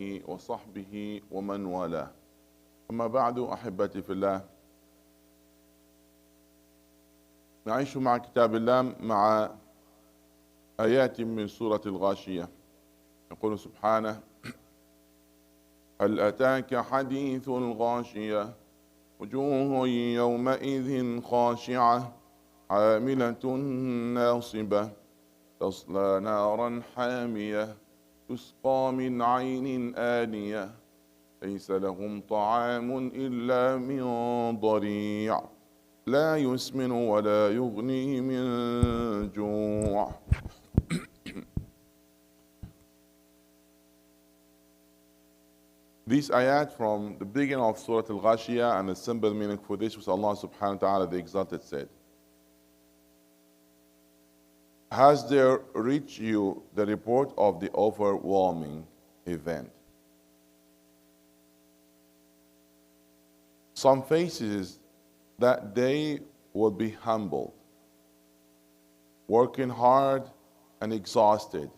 وصحبه ومن والاه. أما بعد، أحبتي في الله، نعيش مع كتاب الله مع آيات من سورة الغاشية. يقول سبحانه: هل أتاك حديث الغاشية وجوه يومئذ خاشعة عاملة ناصبة تصلى نارا حامية تسقى من عين آنية ليس لهم طعام إلا من ضريع لا يسمن ولا يغني من جوع. These ayat from the beginning of Surah Al-Ghashiyah, and the simple meaning for this was Allah subhanahu wa ta'ala the Exalted said: Has there reached you the report of the overwhelming event? Some faces that day will be humbled, working hard and exhausted.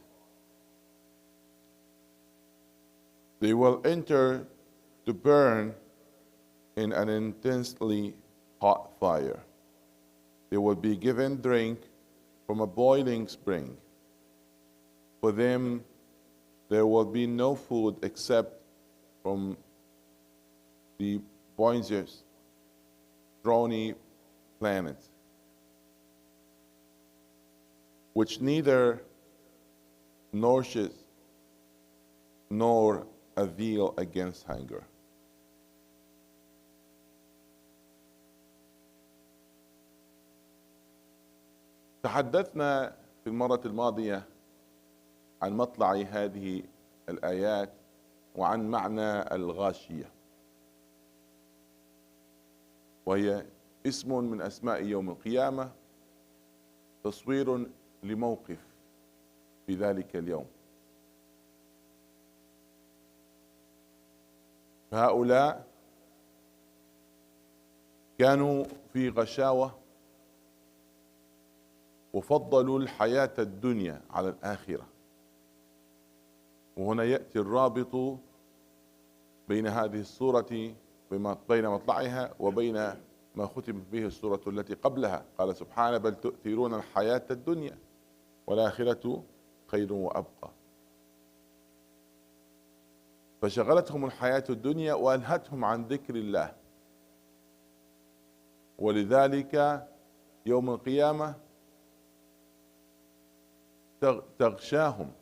They will enter to burn in an intensely hot fire. They will be given drink from a boiling spring. For them, there will be no food except from the poisonous, thorny planet, which neither nourishes nor avail against hunger. تحدثنا في المرة الماضية عن مطلع هذه الآيات وعن معنى الغاشية، وهي اسم من أسماء يوم القيامة، تصوير لموقف في ذلك اليوم. فهؤلاء كانوا في غشاوة وفضلوا الحياة الدنيا على الآخرة. وهنا يأتي الرابط بين هذه السورة، بين مطلعها وبين ما ختمت به السورة التي قبلها. قال سبحانه: بل تؤثرون الحياة الدنيا والآخرة خير وأبقى. فشغلتهم الحياة الدنيا وألهتهم عن ذكر الله، ولذلك يوم القيامة تغشاهم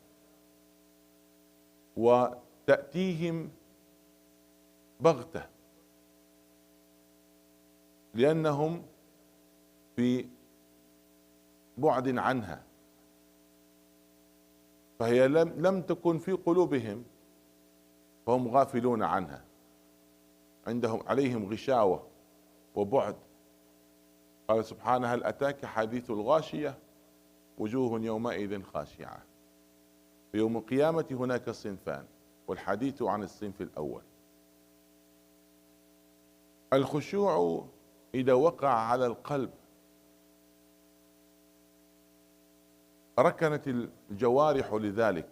وتأتيهم بغتة، لأنهم في بعد عنها، فهي لم تكن في قلوبهم، فهم غافلون عنها، عليهم غشاوة وبعد. قال سبحانه: هل أتاك حديث الغاشية وجوه يومئذ خاشعة. في يوم القيامة هناك صنفان، والحديث عن الصنف الأول. الخشوع إذا وقع على القلب ركنت الجوارح لذلك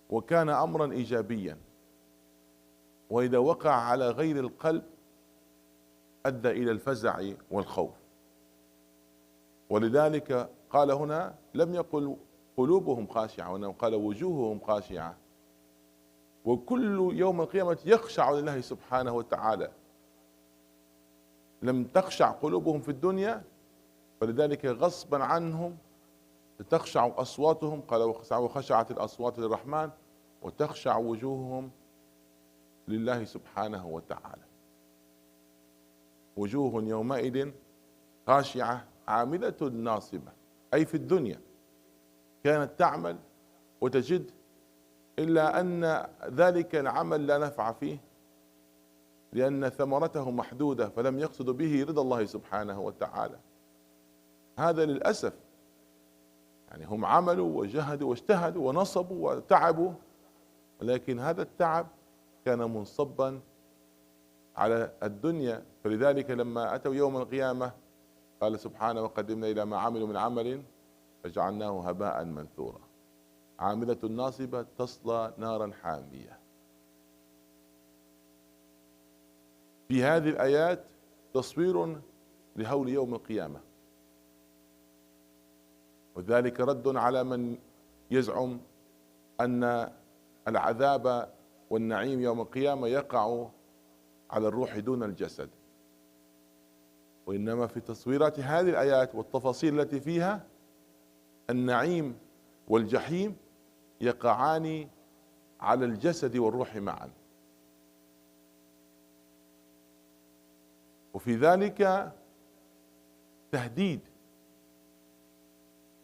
وكان أمرا إيجابيا، وإذا وقع على غير القلب أدى إلى الفزع والخوف. ولذلك قال هنا لم يقل قلوبهم خاشعة، وإنما قال وجوههم خاشعة. وكل يوم القيامة يخشع لله سبحانه وتعالى. لم تخشع قلوبهم في الدنيا، فلذلك غصبا عنهم تخشع أصواتهم. قال: وخشعت الأصوات للرحمن، وتخشع وجوههم لله سبحانه وتعالى. وجوه يومئذ خاشعة عاملة ناصبة، أي في الدنيا كانت تعمل وتجد، إلا أن ذلك العمل لا نفع فيه، لأن ثمرته محدودة، فلم يقصد به رضا الله سبحانه وتعالى. هذا للأسف، يعني هم عملوا وجهدوا واجتهدوا ونصبوا وتعبوا، ولكن هذا التعب كان منصبا على الدنيا. فلذلك لما أتوا يوم القيامة قال سبحانه: وقدمنا إلى ما عملوا من عمل فجعلناه هباء منثورا. عاملة ناصبة تصلى نارا حامية. في هذه الآيات تصوير لهول يوم القيامة، وذلك رد على من يزعم أن العذاب والنعيم يوم القيامة يقع على الروح دون الجسد، وإنما في تصويرات هذه الآيات والتفاصيل التي فيها النعيم والجحيم يقعان على الجسد والروح معا. وفي ذلك تهديد،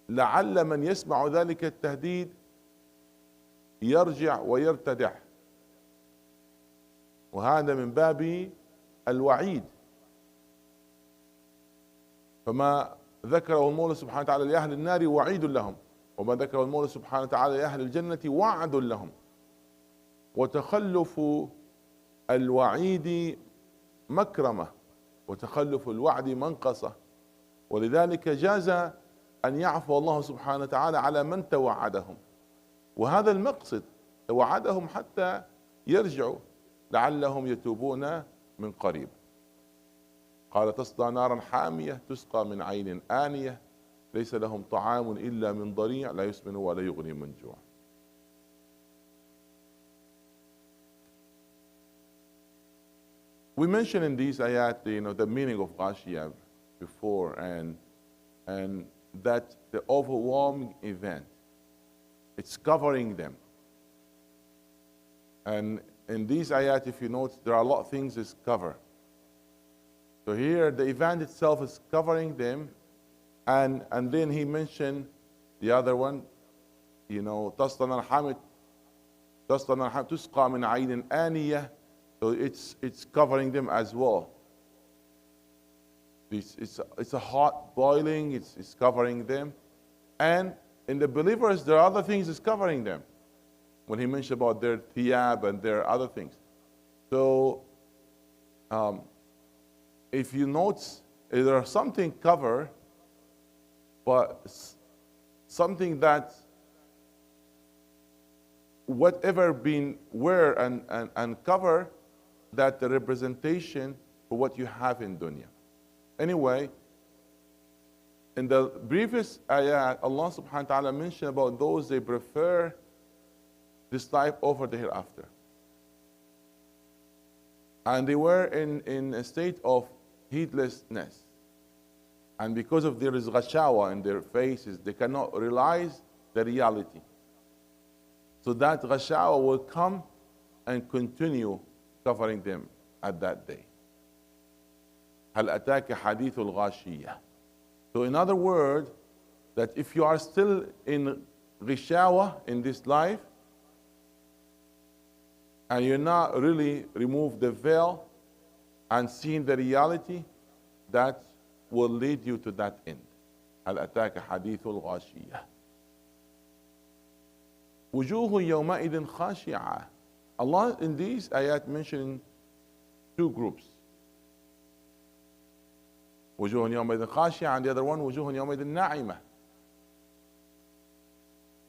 لعل من يسمع ذلك التهديد يرجع ويرتدع، وهذا من باب الوعيد. فما ذكره المولى سبحانه وتعالى لأهل النار وعيد لهم، وما ذكره المولى سبحانه وتعالى لأهل الجنة وعد لهم. وتخلف الوعيد مكرمة، وتخلف الوعد منقصة، ولذلك جاز أن يعفو الله سبحانه وتعالى على من توعدهم، وهذا المقصد، توعدهم حتى يرجعوا لعلهم يتوبون من قريب. قال تصلى نارا حامية تسقى من عين آنية ليس لهم طعام إلا من ضريع لا يسمن ولا يغني من جوع. We mentioned in these ayat, the meaning of Ghashiyah before, and that the overwhelming event, it's covering them. And in these ayat, if you notice, there are a lot of things that cover. So here, the event itself is covering them, and then he mentioned the other one, تصلى نار حامية تسقى من عين آنية. So it's covering them as well. It's a hot boiling, it's covering them. And in the believers, there are other things that's covering them. When he mentioned about their thiyab and their other things. So if you notice, there's something covered, but something that whatever been wear and cover, that the representation for what you have in dunya. Anyway, in the previous ayat, Allah subhanahu wa ta'ala mentioned about those they prefer this life over the hereafter. And they were in a state of heedlessness. And because of there is ghashawa in their faces, they cannot realize the reality. So that ghashawa will come and continue covering them at that day. هل أتاك حديث الغاشية. So in other words, that if you are still in ghishawa in this life, and you're not really remove the veil and seeing the reality, that will lead you to that end. هل أتاك حديث الغاشية. وجوه يومئذ خاشعة. Allah in these ayat mentioning two groups. وجوه يومئذ خاشعة, and the other one وجوه يومئذ ناعمة.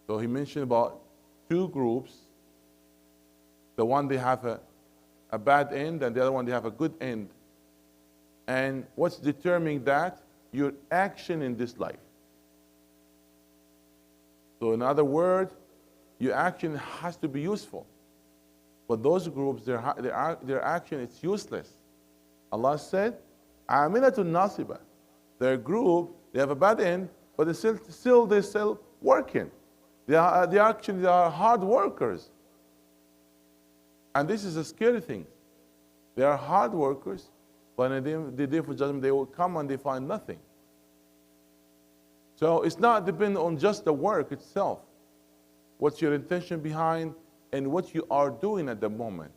So he mentioned about two groups. The one they have a bad end, and the other one they have a good end. And what's determining that? Your action in this life. So in other words, your action has to be useful. But those groups, their action is useless. Allah said, عاملة ناصبة. Their group, they have a bad end, but they're still working. They are hard workers. And this is a scary thing. They are hard workers, but in the day of judgment, they will come and they find nothing. So it's not dependent on just the work itself. What's your intention behind and what you are doing at the moment.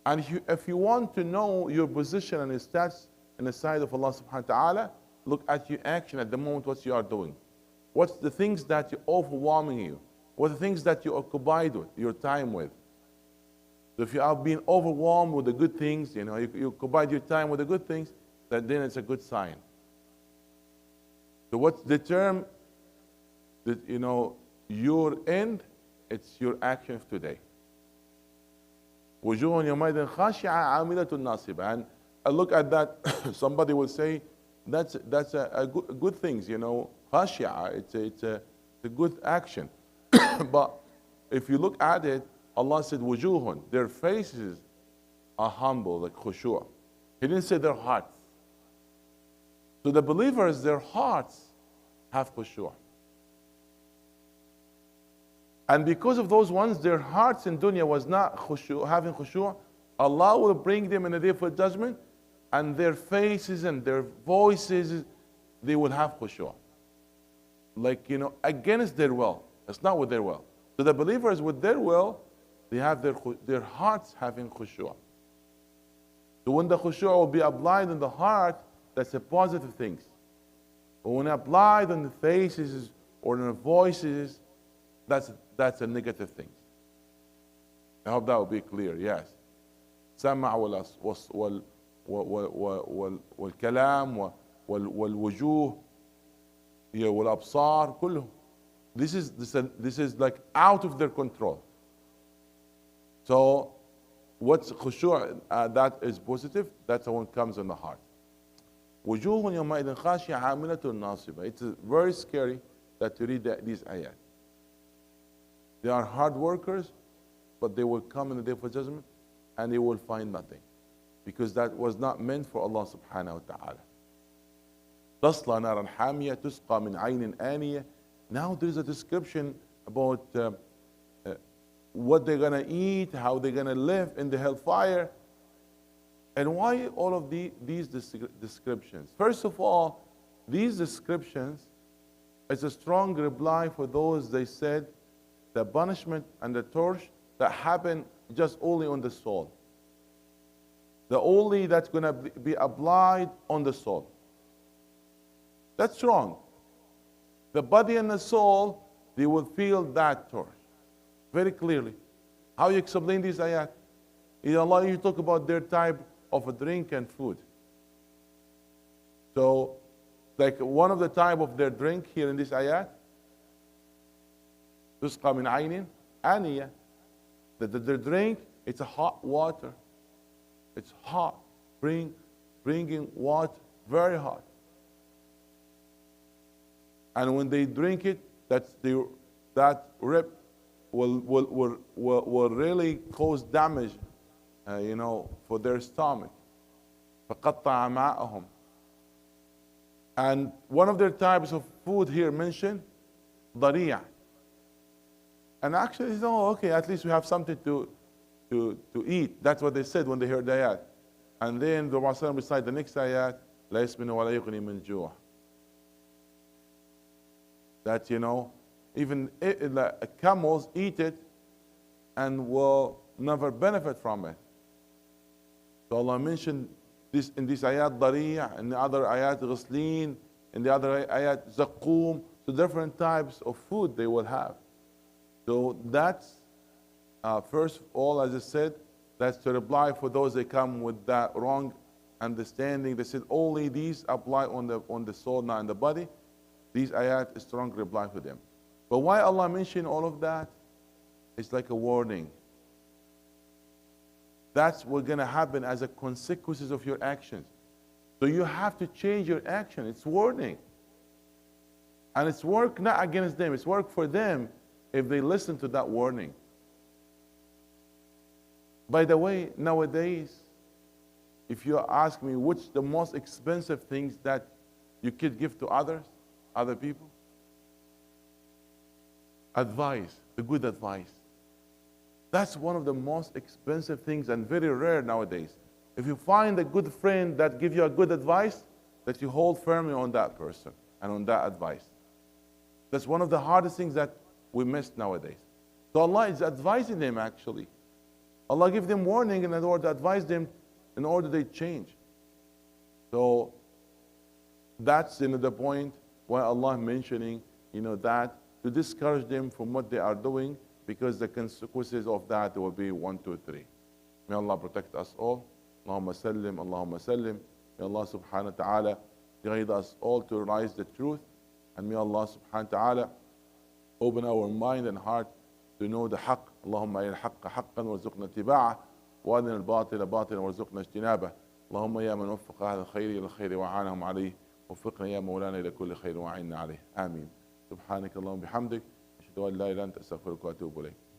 And if you want to know your position and your stats in the sight of Allah subhanahu wa ta'ala, look at your action at the moment, what you are doing. What's the things that are overwhelming you? What are the things that you occupied with, your time with? So if you are being overwhelmed with the good things, you occupied your time with the good things, then it's a good sign. So what's the term that, your end, it's your action of today. وجوه يومئذ خاشعة عاملة ناصبة. And I look at that, somebody will say, that's a good things, خاشعة, it's a good action. But if you look at it, Allah said wujuhun, their faces are humble, like khushu'. He didn't say their hearts. So the believers, their hearts have khushu'. And because of those ones, their hearts in dunya was not having khushu', Allah will bring them in a day of judgment, and their faces and their voices, they will have khushu'. Like, against their will. It's not with their will. So the believers with their will, they have their hearts having khushu'. So when the khushu' will be applied in the heart, that's a positive thing. But when applied on the faces or in the voices, that's a negative thing. I hope that will be clear. Yes. سمع والكلام والوجوه والأبصار كله. This is like out of their control. So what's khushu', that is positive, that's the one comes in the heart. وجوه يومئذ خاشعة عاملة ناصبة. It's very scary that you read these ayat. They are hard workers, but they will come in the day of judgment and they will find nothing. Because that was not meant for Allah subhanahu wa ta'ala. تصلى نارا حامية تسقى من عين آنية. Now there's a description about what they're going to eat, how they're going to live in the hellfire. And why all of these descriptions? First of all, these descriptions is a strong reply for those they said the punishment and the torch that happen just only on the soul. The only that's going to be applied on the soul. That's wrong. The body and the soul, they will feel that torch very clearly. How you explain these ayat? In Allah, you talk about their type of a drink and food. So, like one of the type of their drink here in this ayat, تسقى من عين آنية. The drink, it's a hot water. It's hot, bringing water, very hot. And when they drink it, that rip will really cause damage, for their stomach. فقطع أمعاءهم. And one of their types of food here mentioned, ضريع. And actually, okay, at least we have something to eat. That's what they said when they heard the ayat. And then the Prophet recite the next ayat, لا يسمن ولا يغني من جوع. That, even camels eat it and will never benefit from it. So Allah mentioned this in this ayat, ضريع, in the other ayat, غسلين, in the other ayat, زقوم. So different types of food they will have. So that's, first of all, as I said, that's to reply for those that come with that wrong understanding. They said only these apply on the soul, not in the body. These ayat is strong reply for them. But why Allah mentioned all of that? It's like a warning. That's what's going to happen as a consequences of your actions. So you have to change your action. It's warning. And it's work not against them. It's work for them if they listen to that warning. By the way, nowadays, if you ask me which the most expensive things that you could give to other people, advice, the good advice. That's one of the most expensive things and very rare nowadays. If you find a good friend that gives you a good advice, that you hold firmly on that person and on that advice. That's one of the hardest things that we miss nowadays. So Allah is advising them actually. Allah gives them warning in order to advise them in order they change. So that's the point why Allah mentioning, that to discourage them from what they are doing, because the consequences of that will be 1, 2, 3. May Allah protect us all. Allahumma sallim, Allahumma sallim. May Allah subhanahu wa ta'ala guide us all to realize the truth. And may Allah subhanahu wa ta'ala open our mind and heart to know the حق. اللهم أرنا الحق حقا وارزقنا اتباعه وأرنا الباطل باطلا وارزقنا اجتنابه. اللهم يا من وفق أهل الخير إلى الخير وعانهم عليه وفقنا يا مولانا إلى كل خير وعنا عليه. آمين. سبحانك اللهم بحمدك أشهد أن لا إله إلا أنت أستغفرك وأتوب إليك.